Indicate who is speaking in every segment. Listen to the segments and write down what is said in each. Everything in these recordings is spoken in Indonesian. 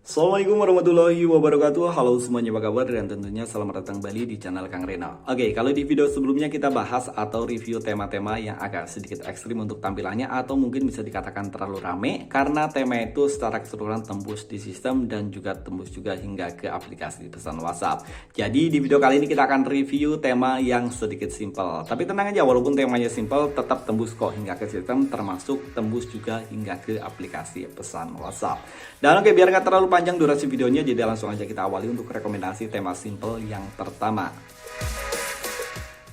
Speaker 1: Assalamualaikum warahmatullahi wabarakatuh. Halo semuanya, apa kabar? Dan tentunya selamat datang kembali di channel Kang Reno. Oke, kalau di video sebelumnya kita bahas atau review tema-tema yang agak sedikit ekstrim untuk tampilannya, atau mungkin bisa dikatakan terlalu rame, karena tema itu secara keseluruhan tembus di sistem dan juga tembus juga hingga ke aplikasi pesan WhatsApp. Jadi di video kali ini kita akan review tema yang sedikit simple. Tapi tenang aja, walaupun temanya simple, tetap tembus kok hingga ke sistem, termasuk tembus juga hingga ke aplikasi pesan WhatsApp. Dan oke, biar nggak terlalu panjang durasi videonya, jadi langsung aja kita awali untuk rekomendasi tema simple yang pertama.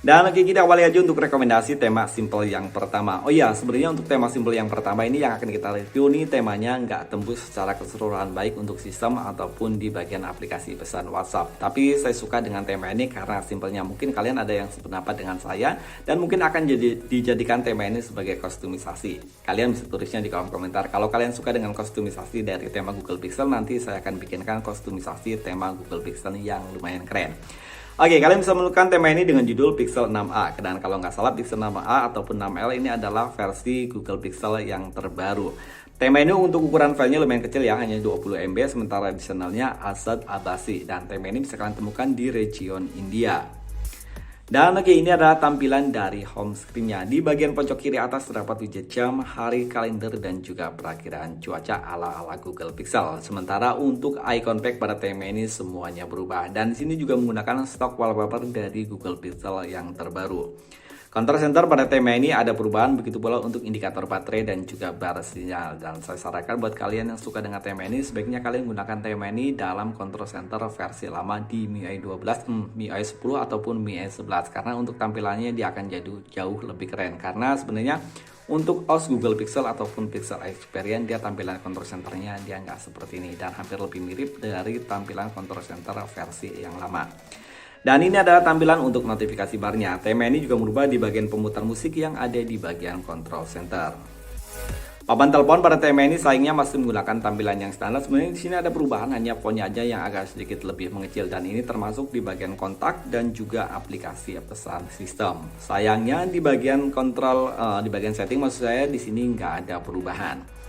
Speaker 1: Dan oke, kita awali aja untuk rekomendasi tema simple yang pertama. Oh iya, sebenarnya untuk tema simple yang pertama ini yang akan kita review nih, temanya nggak tembus secara keseluruhan baik untuk sistem ataupun di bagian aplikasi pesan WhatsApp. Tapi saya suka dengan tema ini karena simpelnya. Mungkin kalian ada yang sependapat dengan saya dan mungkin akan dijadikan tema ini sebagai kostumisasi. Kalian bisa tulisnya di kolom komentar. Kalau kalian suka dengan kostumisasi dari tema Google Pixel, nanti saya akan bikinkan kostumisasi tema Google Pixel yang lumayan keren. Oke, kalian bisa menemukan tema ini dengan judul Pixel 6a. Dan kalau nggak salah, Pixel 6a ataupun 6L ini adalah versi Google Pixel yang terbaru. Tema ini untuk ukuran filenya lumayan kecil ya, hanya 20 MB, sementara additionalnya Asad Abasi. Dan tema ini bisa kalian temukan di region India. Dan oke, ini adalah tampilan dari home screen-nya. Di bagian pojok kiri atas terdapat widget jam, hari, kalender, dan juga perakiraan cuaca ala-ala Google Pixel. Sementara untuk icon pack pada tema ini semuanya berubah. Dan di sini juga menggunakan stok wallpaper dari Google Pixel yang terbaru. Control center pada tema ini ada perubahan, begitu pula untuk indikator baterai dan juga bar sinyal. Dan saya sarankan buat kalian yang suka dengan tema ini, sebaiknya kalian gunakan tema ini dalam control center versi lama di MIUI 12, MIUI 10 ataupun MIUI 11. Karena untuk tampilannya dia akan jauh lebih keren. Karena sebenarnya untuk OS Google Pixel ataupun Pixel Experience, dia tampilan control centernya dia nggak seperti ini. Dan hampir lebih mirip dari tampilan control center versi yang lama. Dan ini adalah tampilan untuk notifikasi barnya. Tema ini juga merubah di bagian pemutar musik yang ada di bagian control center. Papan telepon pada tema ini sayangnya masih menggunakan tampilan yang standar. Sebenarnya di sini ada perubahan, hanya fontnya aja yang agak sedikit lebih mengecil, dan ini termasuk di bagian kontak dan juga aplikasi pesan sistem. Sayangnya di bagian kontrol, di bagian setting maksud saya, di sini nggak ada perubahan.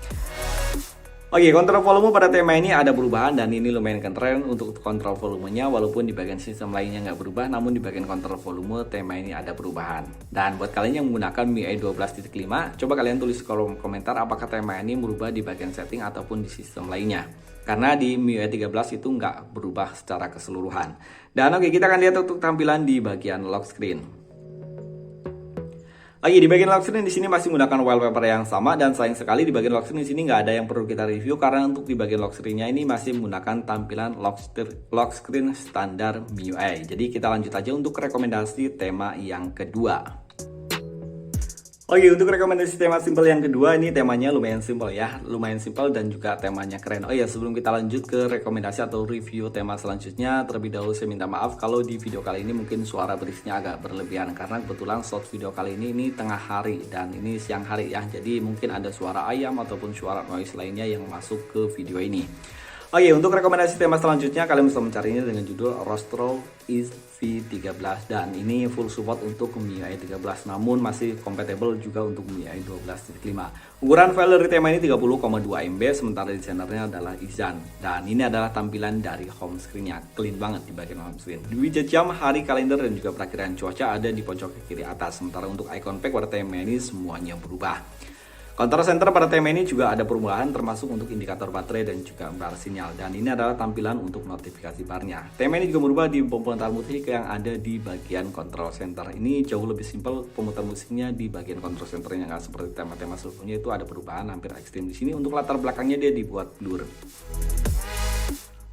Speaker 1: Oke, kontrol volume pada tema ini ada perubahan, dan ini lumayan keren untuk kontrol volumenya, walaupun di bagian sistem lainnya nggak berubah, namun di bagian kontrol volume tema ini ada perubahan. Dan buat kalian yang menggunakan MIUI 12.5, coba kalian tulis di kolom komentar apakah tema ini merubah di bagian setting ataupun di sistem lainnya. Karena di MIUI 13 itu nggak berubah secara keseluruhan. Dan oke, kita akan lihat untuk tampilan di bagian lock screen. Lagi di bagian lock screen di sini masih menggunakan wallpaper yang sama, dan sayang sekali di bagian lock screen di sini nggak ada yang perlu kita review karena untuk di bagian lock screen-nya ini masih menggunakan tampilan lock screen standar MIUI. Jadi kita lanjut aja untuk rekomendasi tema yang kedua. Oke, untuk rekomendasi tema simple yang kedua, ini temanya lumayan simple ya, lumayan simple dan juga temanya keren. Oh ya, sebelum kita lanjut ke rekomendasi atau review tema selanjutnya, terlebih dahulu saya minta maaf kalau di video kali ini mungkin suara berisnya agak berlebihan, karena kebetulan slot video kali ini tengah hari dan ini siang hari ya, jadi mungkin ada suara ayam ataupun suara noise lainnya yang masuk ke video ini. Oke, untuk rekomendasi tema selanjutnya kalian bisa mencarinya dengan judul Rostro EV13, dan ini full support untuk MIUI 13, namun masih compatible juga untuk MIUI 12.5. Ukuran file dari tema ini 30,2 MB, sementara desainernya adalah Izan. Dan ini adalah tampilan dari home screen-nya, clean banget di bagian home screen. Di widget jam, hari, kalender, dan juga perakiraan cuaca ada di pojok kiri atas, sementara untuk icon pack pada tema ini semuanya berubah. Control center pada tema ini juga ada perubahan, termasuk untuk indikator baterai dan juga bar sinyal. Dan ini adalah tampilan untuk notifikasi barnya. Tema ini juga berubah di pemutar musik yang ada di bagian control center. Ini jauh lebih simpel pemutar musiknya di bagian control centernya, nggak seperti tema-tema sebelumnya itu ada perubahan hampir ekstrim. Di sini untuk latar belakangnya dia dibuat blur.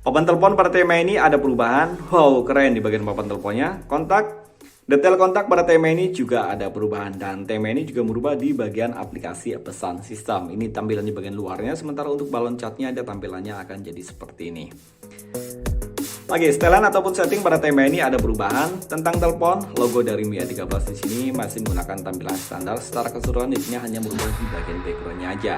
Speaker 1: Papan telepon pada tema ini ada perubahan. Wow, keren di bagian papan teleponnya. Kontak. Detail kontak pada tema ini juga ada perubahan, dan tema ini juga merubah di bagian aplikasi pesan sistem. Ini tampilan di bagian luarnya, sementara untuk balon catnya ada tampilannya akan jadi seperti ini. Oke, setelan ataupun setting pada tema ini ada perubahan. Tentang telepon, logo dari MIUI 13 di sini masih menggunakan tampilan standar. Secara keseluruhan di sini hanya berubah di bagian backgroundnya aja.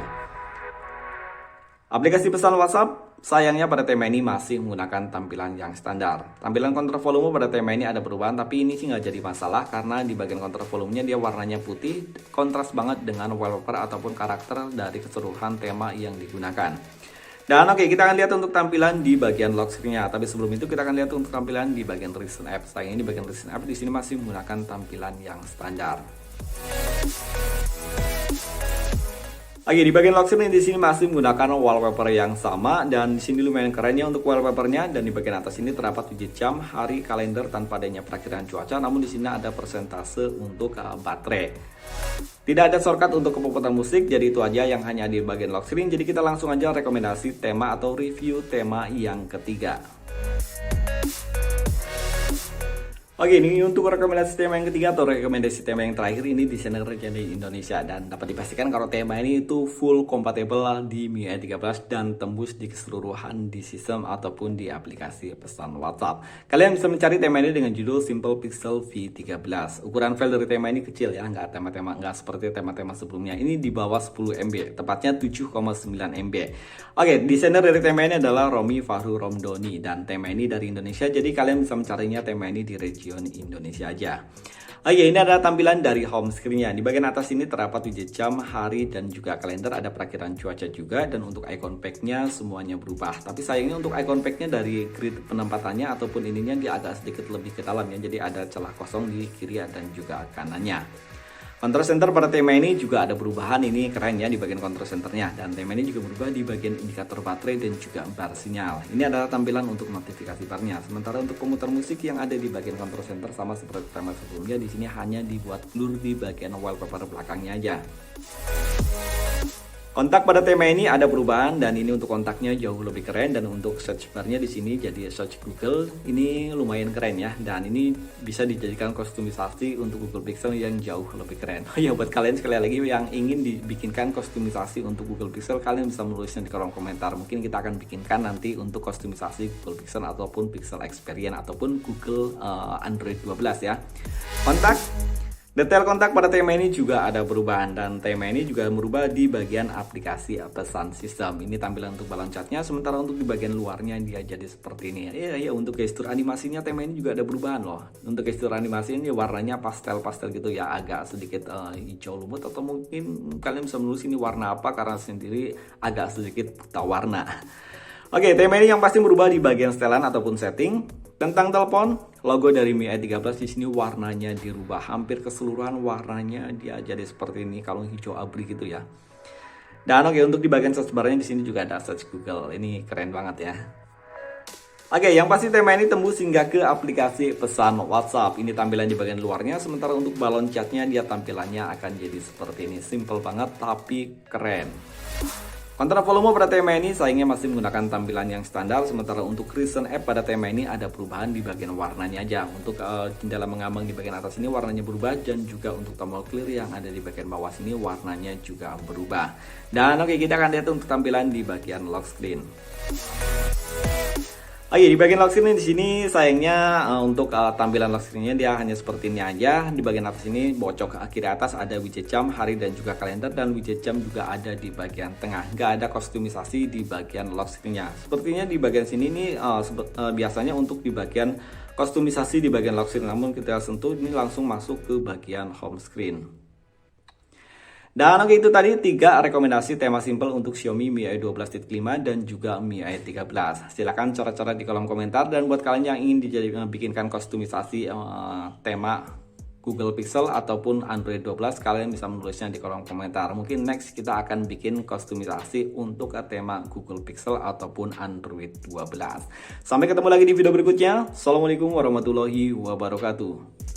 Speaker 1: Aplikasi pesan WhatsApp, sayangnya pada tema ini masih menggunakan tampilan yang standar. Tampilan kontrol volume pada tema ini ada perubahan, tapi ini sih nggak jadi masalah karena di bagian kontrol volumenya dia warnanya putih, kontras banget dengan wallpaper ataupun karakter dari keseluruhan tema yang digunakan. Dan oke, kita akan lihat untuk tampilan di bagian lock screen-nya. Tapi sebelum itu kita akan lihat untuk tampilan di bagian recent app. Sayangnya di bagian recent app di sini masih menggunakan tampilan yang standar. Oke, di bagian lock screen di sini masih menggunakan wallpaper yang sama, dan di sini lumayan keren ya untuk wallpapernya. Dan di bagian atas ini terdapat widget jam, hari, kalender tanpa adanya perakiraan cuaca. Namun di sini ada persentase untuk baterai. Tidak ada shortcut untuk pemutar musik, jadi itu aja yang hanya di bagian lock screen. Jadi kita langsung aja rekomendasi tema atau review tema yang ketiga. Oke, ini untuk rekomendasi tema yang ketiga atau rekomendasi tema yang terakhir ini desainer dari Indonesia, dan dapat dipastikan kalau tema ini itu full kompatibel di MIUI 13 dan tembus di keseluruhan di sistem ataupun di aplikasi pesan WhatsApp. Kalian bisa mencari tema ini dengan judul Simple Pixel V13. Ukuran file dari tema ini kecil ya, nggak seperti tema-tema sebelumnya. Ini di bawah 10 MB, tepatnya 7,9 MB. Oke, desainer dari tema ini adalah Romi Fahru Romdoni, dan tema ini dari Indonesia, jadi kalian bisa mencarinya tema ini di region Indonesia aja. Oke, ini adalah tampilan dari home screen-nya. Di bagian atas ini terdapat widget jam, hari, dan juga kalender. Ada perakiran cuaca juga, dan untuk icon pack-nya semuanya berubah. Tapi sayangnya untuk icon pack-nya dari grid penempatannya ataupun ininya dia agak sedikit lebih ke dalam ya. Jadi ada celah kosong di kiri dan juga kanannya. Control center pada tema ini juga ada perubahan, ini keren ya di bagian control centernya, dan tema ini juga berubah di bagian indikator baterai dan juga bar sinyal. Ini adalah tampilan untuk notifikasi barnya. Sementara untuk pemutar musik yang ada di bagian control center sama seperti tema sebelumnya, di sini hanya dibuat blur di bagian wallpaper belakangnya aja. Kontak pada tema ini ada perubahan, dan ini untuk kontaknya jauh lebih keren, dan untuk search barnya di sini jadi search Google. Ini lumayan keren ya, dan ini bisa dijadikan kostumisasi untuk Google Pixel yang jauh lebih keren. Ya, buat kalian sekali lagi yang ingin dibikinkan kostumisasi untuk Google Pixel, kalian bisa menulisnya di kolom komentar. Mungkin kita akan bikinkan nanti untuk kostumisasi Google Pixel ataupun Pixel Experience ataupun Google Android 12 ya. Kontak. Detail kontak pada tema ini juga ada perubahan, dan tema ini juga merubah di bagian aplikasi pesan sistem. Ini tampilan untuk balon catnya, sementara untuk di bagian luarnya dia jadi seperti ini. Ya, untuk gestur animasinya tema ini juga ada perubahan loh. Untuk gestur animasi ini warnanya pastel-pastel gitu ya, agak sedikit hijau lumut, atau mungkin kalian bisa menulis ini warna apa karena sendiri agak sedikit buta warna. Oke, tema ini yang pasti berubah di bagian setelan ataupun setting. Tentang telepon, logo dari MIUI 13 di sini warnanya dirubah, hampir keseluruhan warnanya dia jadi seperti ini, kalau hijau abri gitu ya. Dan oke, untuk di bagian search bar-nya di sini juga ada search Google. Ini keren banget ya. Oke, yang pasti tema ini tembus hingga ke aplikasi pesan WhatsApp. Ini tampilan di bagian luarnya, sementara untuk balon catnya dia tampilannya akan jadi seperti ini. Simple banget tapi keren. Kontrol volume pada tema ini sayangnya masih menggunakan tampilan yang standar, sementara untuk recent app pada tema ini ada perubahan di bagian warnanya aja. Untuk jendela mengambang di bagian atas ini warnanya berubah, dan juga untuk tombol clear yang ada di bagian bawah sini warnanya juga berubah. Dan oke, kita akan lihat untuk tampilan di bagian lock screen. Oke, di bagian lock screen di sini sayangnya untuk tampilan lock screen-nya dia hanya seperti ini aja. Di bagian atas ini bocok ke kiri atas ada widget jam, hari, dan juga kalender, dan widget jam juga ada di bagian tengah. Nggak ada kostumisasi di bagian lock screen-nya. Sepertinya di bagian sini ini biasanya untuk di bagian kostumisasi di bagian lock screen, namun kita sentuh ini langsung masuk ke bagian home screen. Dan oke, itu tadi 3 rekomendasi tema simple untuk Xiaomi MIUI 12.5 dan juga MIUI 13. Silahkan coret-coret di kolom komentar, dan buat kalian yang ingin bikinkan kostumisasi tema Google Pixel ataupun Android 12, kalian bisa menulisnya di kolom komentar. Mungkin next kita akan bikin kostumisasi untuk tema Google Pixel ataupun Android 12. Sampai ketemu lagi di video berikutnya. Assalamualaikum warahmatullahi wabarakatuh.